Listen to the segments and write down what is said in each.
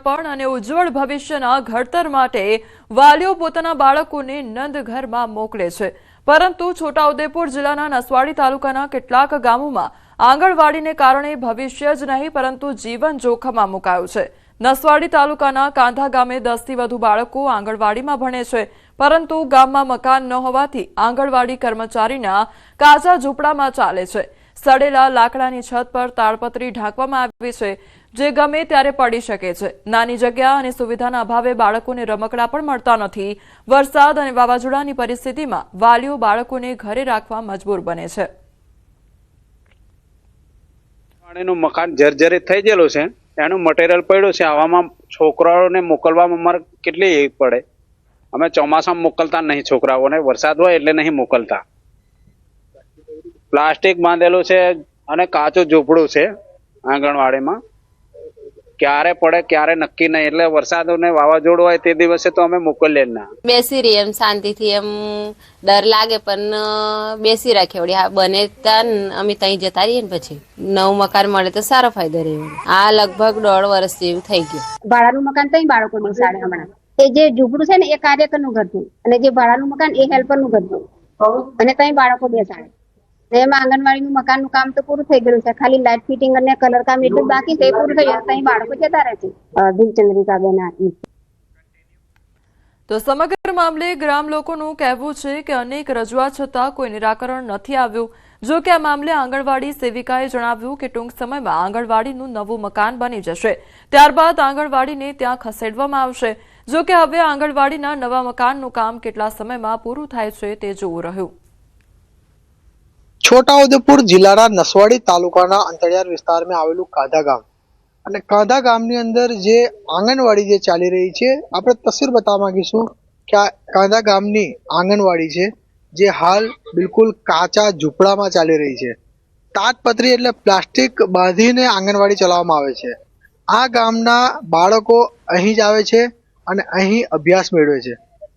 સમર્પણ અને ઉજ્જવળ ભવિષ્યના ઘડતર માટે વાલીઓ પોતાના બાળકોને નંદઘરમાં મોકલે છે, પરંતુ છોટાઉદેપુર જિલ્લાના નસવાડી તાલુકાના કેટલાક ગામોમાં આંગણવાડીને કારણે ભવિષ્ય જ નહીં પરંતુ જીવન જોખમમાં મુકાયું છે। નસવાડી તાલુકાના કાંધા ગામે 10 થી વધુ બાળકો આંગણવાડીમાં ભણે છે, પરંતુ ગામમાં મકાન ન હોવાથી આંગણવાડી કર્મચારીના કાચા ઝૂંપડામાં ચાલે છે। સડેલા લાકડાની છત પર તાડપત્રી ઢાંકવામાં આવી છે, જે ગમે ત્યારે પડી શકે છે। નાની જગ્યા અને સુવિધાના અભાવે બાળકોને રમકડા પણ મળતા નથી। વરસાદ અને વાવાઝોડાની પરિસ્થિતિમાં વાલીઓ બાળકોને ઘરે રાખવા મજબૂર બને છે। પાણીનું મકાન જર્જરિત થઈ ગયેલું છે, એનું મટીરિયલ પડ્યું છે। આવામાં છોકરાઓને મોકલવામાં અમારે કેટલી એ પડે। અમે ચોમાસામાં મોકલતા નહીં છોકરાઓને, વરસાદ હોય એટલે નહીં મોકલતા। પ્લાસ્ટિક બાંધેલું છે અને કાચું ઝૂંપડું છે આંગણવાડીમાં। ક્યારે પડે ક્યારે નક્કી નહીં, એટલે વરસાદ અને વાવાઝોડું હોય તે દિવસે તો અમે મોકલીએ જ ના। બેસી રહી એમ શાંતિથી, એમ ડર લાગે પણ બેસી રાખીએ વળી બને ત્યાં અમે ત્યાં જતા રહીએ ને પછી નવું મકાન મળે તો સારો ફાયદો રહે। આ લગભગ 1.5 વર્ષ જેવું થઈ ગયું। ભાડાનું મકાન ત્યાં બાળકો બેસાડે। હમણાં એ જે ઝૂંપડું છે ને એ કાર્યકરનું ઘર હતું અને જે ભાડાનું મકાન એ હેલ્પરનું ઘર હતું અને ત્યાં બાળકો બેસાડે। એમાં આંગણવાડીનું મકાનનું કામ તો પૂરું થઈ ગયું છે, ખાલી લાઇટ ફિટિંગ અને કલર કામ એટલું બાકી છે, પૂરું થઈ ગયું, ત્યાં બાળકો જતા રહે છે। દિલચંદ્રિકાબેન તો સમગ્ર મામલે ગ્રામ લોકોનું કહેવું છે કે અનેક રજૂઆત છતાં કોઈ નિરાકરણ નથી આવ્યું। જો કે આ મામલે આંગણવાડી સેવિકાએ જણાવ્યું કે ટૂંક સમયમાં આંગણવાડીનું નવું મકાન બની જશે, ત્યારબાદ આંગણવાડીને ત્યાં ખસેડવામાં આવશે। જો કે હવે આંગણવાડીના નવા મકાનનું કામ કેટલા સમયમાં પૂરું થાય છે તે જોવું રહ્યું। છોટાઉદેપુર જિલ્લાના નસવાડી તાલુકાના અંતરિયાળ વિસ્તારમાં આવેલું કાંધા ગામ અને કાંધા ગામની અંદર જે આંગણવાડી જે ચાલી રહી છે, આપણે તસવીર બતાવવા માંગીશું કે આ કાંધા ગામની આંગણવાડી છે, જે હાલ બિલકુલ કાચા ઝૂંપડામાં ચાલી રહી છે। તાડપત્રી એટલે પ્લાસ્ટિક બાંધીને આંગણવાડી ચલાવવામાં આવે છે। આ ગામના બાળકો અહીં જ આવે છે અને અહીં અભ્યાસ મેળવે છે,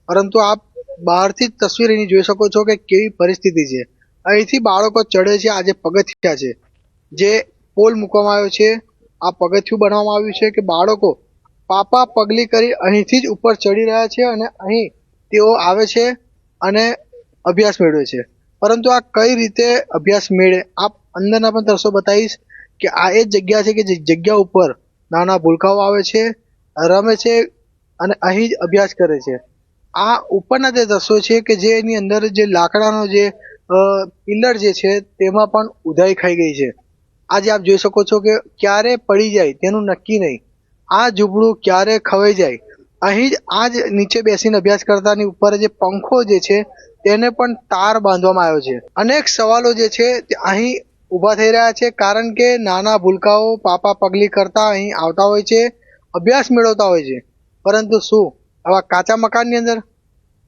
પરંતુ આપ બહારથી જ તસવીર અહીં જોઈ શકો છો કે કેવી પરિસ્થિતિ છે। અહીંથી બાળકો ચડે છે। આ જે પગથિયા છે, જે પોલ મૂકવામાં આવ્યો છે, આ પગથિયું બનાવવામાં આવ્યું છે કે બાળકો પાપા પગલી કરી અહીંથી જ ઉપર ચડી રહ્યા છે અને અહીં તેઓ આવે છે અને અભ્યાસ મેળવે છે। પરંતુ આ કઈ રીતે અભ્યાસ મેળવે, આપ અંદરના પણ દ્રશ્યો બતાવીશ કે આ એ જ જગ્યા છે કે જે જગ્યા ઉપર નાના ભૂલકાઓ આવે છે, રમે છે અને અહીં જ અભ્યાસ કરે છે। આ ઉપરના જે દ્રશ્યો છે કે જે એની અંદર જે લાકડાનો જે પિલ્લર જે છે તેમાં પણ ઉધાઈ ખાઈ ગઈ છે। આજે આપ જોઈ શકો છો કે ક્યારે પડી જાય તેનું નક્કી નહીં। આ ઝૂંપડું ક્યારે ખવાઈ જાય, અહીં જ આ જ નીચે બેસીને અભ્યાસ કરતાની ઉપર જે પંખો જે છે તેને પણ તાર બાંધવામાં આવ્યો છે। અનેક સવાલો જે છે તે અહીં ઊભા થઈ રહ્યા છે, કારણ કે નાના ભૂલકાઓ પાપા પગલી કરતા અહીં આવતા હોય છે, અભ્યાસ મેળવતા હોય છે, પરંતુ શું આવા કાચા મકાનની અંદર?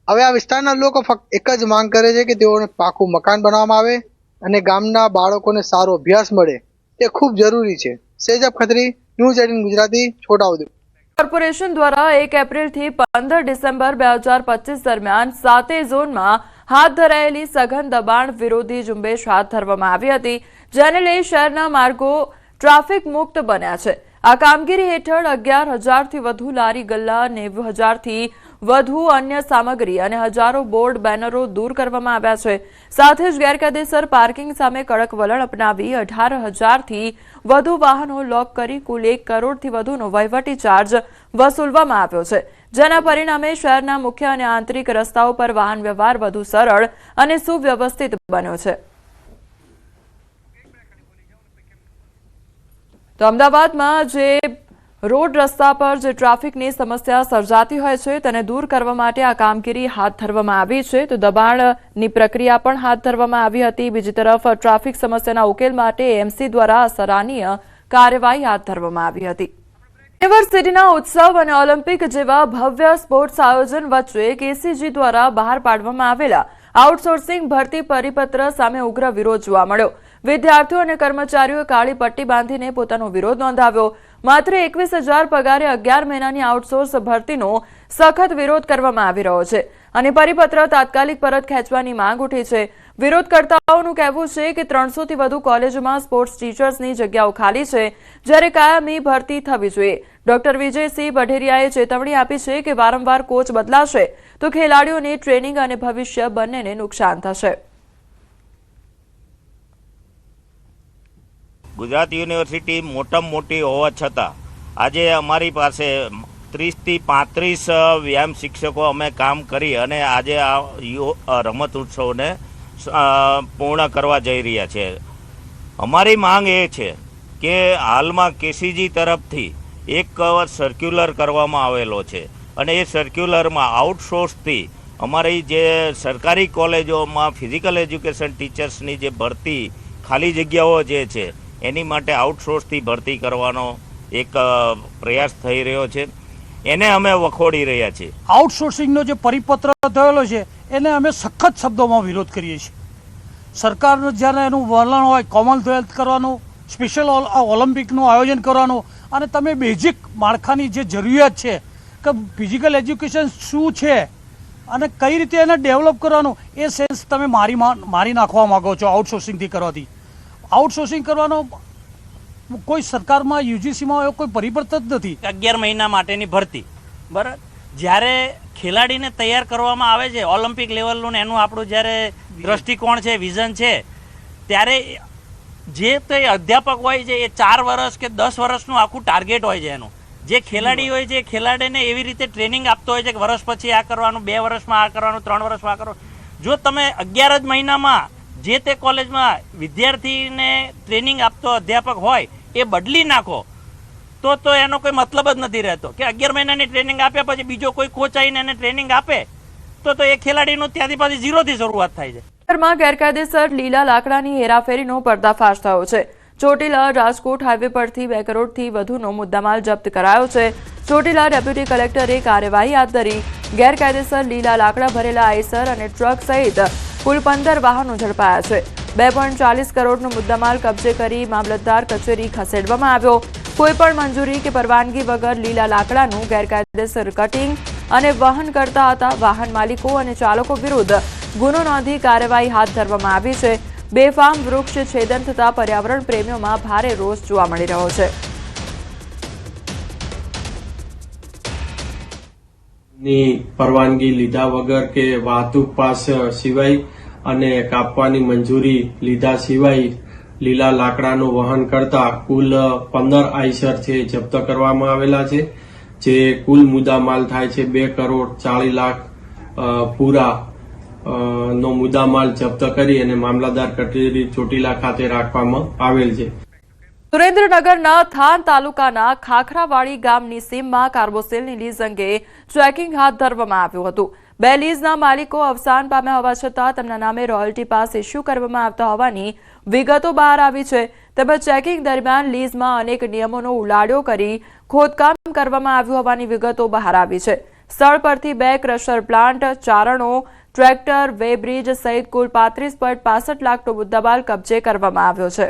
હવે આ વિસ્તારના લોકો ફક્ત એક જ માંગ કરે છે કે તેઓને પાકું મકાન બનાવવામાં આવે અને ગામના બાળકોને સારો અભ્યાસ મળે, તે ખૂબ જરૂરી છે। સેજબ ખત્રી, ન્યૂઝ 18 ગુજરાતી, છોટાઉદેપુર। કોર્પોરેશન દ્વારા 1 એપ્રિલથી 15 ડિસેમ્બર 2025 દરમિયાન 7 ઝોનમાં હાથ ધરાયેલી સઘન દબાણ વિરોધી ઝુંબેશ હાથ ધરવામાં આવી હતી, જેને લઈ શહેરના માર્ગો ટ્રાફિક મુક્ત બન્યા છે। આ કામગીરી હેઠળ 11,000થી વધુ લારી ગલ્લા, 90,000થી વધુ અન્ય સામગ્રી અને હજારો બોર્ડ બેનરો દૂર કરવામાં આવ્યા છે। સાથે જ ગેરકાયદેસર પાર્કિંગ સામે કડક વલણ અપનાવી 18,000થી વધુ વાહનો લોક કરી કુલ 1 કરોડથી વધુનો વહીવટી ચાર્જ વસૂલવામાં આવ્યો છે, જેના પરિણામે શહેરના મુખ્ય અને આંતરિક રસ્તાઓ પર વાહન વ્યવહાર વધુ સરળ અને સુવ્યવસ્થિત બન્યો છે। તો અમદાવાદમાં જે રોડ રસ્તા પર જે ટ્રાફિકની સમસ્યા સર્જાતી હોય છે તેને દૂર કરવા માટે આ કામગીરી હાથ ધરવામાં આવી છે। તો દબાણની પ્રક્રિયા પણ હાથ ધરવામાં આવી હતી। બીજી તરફ ટ્રાફિક સમસ્યાના ઉકેલ માટે એમસી દ્વારા સરાહનીય કાર્યવાહી હાથ ધરવામાં આવી હતી। યુનિવર્સિટીના ઉત્સવ અને ઓલિમ્પિક જેવા ભવ્ય સ્પોર્ટ્સ આયોજન વચ્ચે કેસીજી દ્વારા બહાર પાડવામાં આવેલા આઉટસોર્સિંગ ભરતી પરિપત્ર સામે ઉગ્ર વિરોધ જોવા મળ્યો। વિદ્યાર્થીઓ અને કર્મચારીઓએ કાળી પટ્ટી બાંધીને પોતાનો વિરોધ નોંધાવ્યો। માત્ર 21,000 પગારે 11 મહિનાની આઉટસોર્સ ભરતીનો સખત વિરોધ કરવામાં આવી રહ્યો છે અને પરિપત્ર તાત્કાલિક પરત ખેંચવાની માંગ ઉઠી છે। વિરોધકર્તાઓનું કહેવું છે કે 300 થી વધુ કોલેજોમાં સ્પોર્ટ્સ ટીચર્સની જગ્યાઓ ખાલી છે, જ્યારે કાયમી ભરતી થવી જોઈએ। ડોક્ટર વિજયસિંહ બઢેરિયાએ ચેતવણી આપી છે કે વારંવાર કોચ બદલાશે તો ખેલાડીઓની ટ્રેનિંગ અને ભવિષ્ય બંનેને નુકસાન થશે। ગુજરાત યુનિવર્સિટી મોટામાં મોટી હોવા છતાં આજે અમારી પાસે 30 થી 35 વ્યાયામ શિક્ષકો અમે કામ કરી અને આજે આ રમત ઉત્સવને પૂર્ણ કરવા જઈ રહ્યા છે। અમારી માંગ એ છે કે હાલમાં કેસીજી તરફથી એક સર્ક્યુલર કરવામાં આવેલો છે અને એ સર્ક્યુલરમાં આઉટસોર્સથી અમારી જે સરકારી કોલેજોમાં ફિઝિકલ એજ્યુકેશન ટીચર્સની જે ભરતી ખાલી જગ્યાઓ જે છે એની માટે આઉટસોર્સથી ભરતી કરવાનો એક પ્રયાસ થઈ રહ્યો છે, એને અમે વખોડી રહ્યા છીએ। આઉટસોર્સિંગનો જે પરિપત્ર થયેલો છે એને અમે સખત શબ્દોમાં વિરોધ કરીએ છીએ। સરકારનું જ્યારે એનું વલણ હોય કોમનવેલ્થ કરવાનું, સ્પેશિયલ ઓલિમ્પિકનું આયોજન કરવાનું અને તમે બેઝિક માળખાની જે જરૂરિયાત છે કે ફિઝિકલ એજ્યુકેશન શું છે અને કઈ રીતે એને ડેવલપ કરવાનું એ સેન્સ તમે મારી નાખવા માગો છો આઉટસોર્સિંગથી કરવાથી। આઉટસોર્સિંગ કરવાનો કોઈ સરકારમાં યુજીસીમાં એવો કોઈ પરિપત્ર જ નથી। 11 મહિના માટેની ભરતી બરાબર, જ્યારે ખેલાડીને તૈયાર કરવામાં આવે છે ઓલિમ્પિક લેવલનું ને એનું આપણું જ્યારે દ્રષ્ટિકોણ છે, વિઝન છે, ત્યારે જે તે અધ્યાપક હોય છે એ 4 વર્ષ કે 10 વર્ષનું આખું ટાર્ગેટ હોય છે એનું। જે ખેલાડી હોય છે ખેલાડીને એવી રીતે ટ્રેનિંગ આપતો હોય છે કે વર્ષ પછી આ કરવાનું, 2 વર્ષમાં આ કરવાનું, 3 વર્ષમાં આ કરવાનું। જો તમે 11 જ મહિનામાં જે તે કોલેજમાં વિદ્યાર્થીને ટ્રેનિંગ આપતો અધ્યાપક હોય એ બદલી નાખો તો એનો કોઈ મતલબ જ નથી રહેતો કે 11 મહિનાની ટ્રેનિંગ આપ્યા પછી બીજો કોઈ કોચ આવીને એને ટ્રેનિંગ આપે તો એ ખેલાડીનું ત્યાંથી પાછી 0થી શરૂઆત થાય છે। શહેરમાં ગેરકાયદેસર લીલા લાકડાની હેરાફેરીનો પર્દાફાશ થયો છે। ચોટીલા રાજકોટ હાઈવે પરથી 2 કરોડથી વધુનો મુદ્દામાલ જપ્ત કરાયો છે। ચોટીલા ડેપ્યુટી કલેક્ટરે કાર્યવાહી હાથ ધરી ગેરકાયદેસર લીલા લાકડા ભરેલા આઈસર અને ટ્રક સહિત કુલ 15 વાહનો ઝડપાયા છે। 2.40 કરોડનો મુદ્દામાલ કબજે કરી મામલતદાર કચેરી ખસેડવામાં આવ્યો। કોઈપણ મંજૂરી કે પરવાનગી વગર લીલા લાકડાનું ગેરકાયદેસર કટિંગ અને વહન કરતા હતા વાહન માલિકો અને ચાલકો વિરુદ્ધ ગુનો નોંધી કાર્યવાહી હાથ ધરવામાં આવી છે। બેફામ વૃક્ષ છેદન થતા પર્યાવરણ પ્રેમીઓમાં ભારે રોષ જોવા મળી રહ્યો છે। ની પરવાનગી લીધા વગર કે વાહતુક પાસ સિવાય અને કાપવાની મંજૂરી લીધા સિવાય લીલા લાકડાનું વહન કરતા કુલ 15 આઈસર છે જપ્ત કરવામાં આવેલા છે, જે કુલ મુદ્દામાલ થાય છે 2,40,00,000 પૂરા નો મુદ્દામાલ જપ્ત કરી અને મામલતદાર કચેરી ચોટીલા ખાતે રાખવામાં આવેલ છે। સુરેન્દ્રનગરના થાન તાલુકાના ખાખરાવાડી ગામની સીમમાં કાર્બોસેલની લીઝ અંગે ચેકિંગ હાથ ધરવામાં આવ્યું હતું। 2 લીઝના માલિકો અવસાન પામ્યા હોવા છતાં તેમના નામે રોયલ્ટી પાસ ઇસ્યુ કરવામાં આવતા હોવાની વિગતો બહાર આવી છે। તેમજ ચેકિંગ દરમિયાન લીઝમાં અનેક નિયમોનો ઉલાળ્યો કરી ખોદકામ કરવામાં આવ્યું હોવાની વિગતો બહાર આવી છે। સ્થળ પરથી 2 ક્રશર પ્લાન્ટ, ચારણો, ટ્રેક્ટર, વે બ્રિજ સહિત કુલ 35.65 લાખનો મુદ્દામાલ કબજે કરવામાં આવ્યો છે।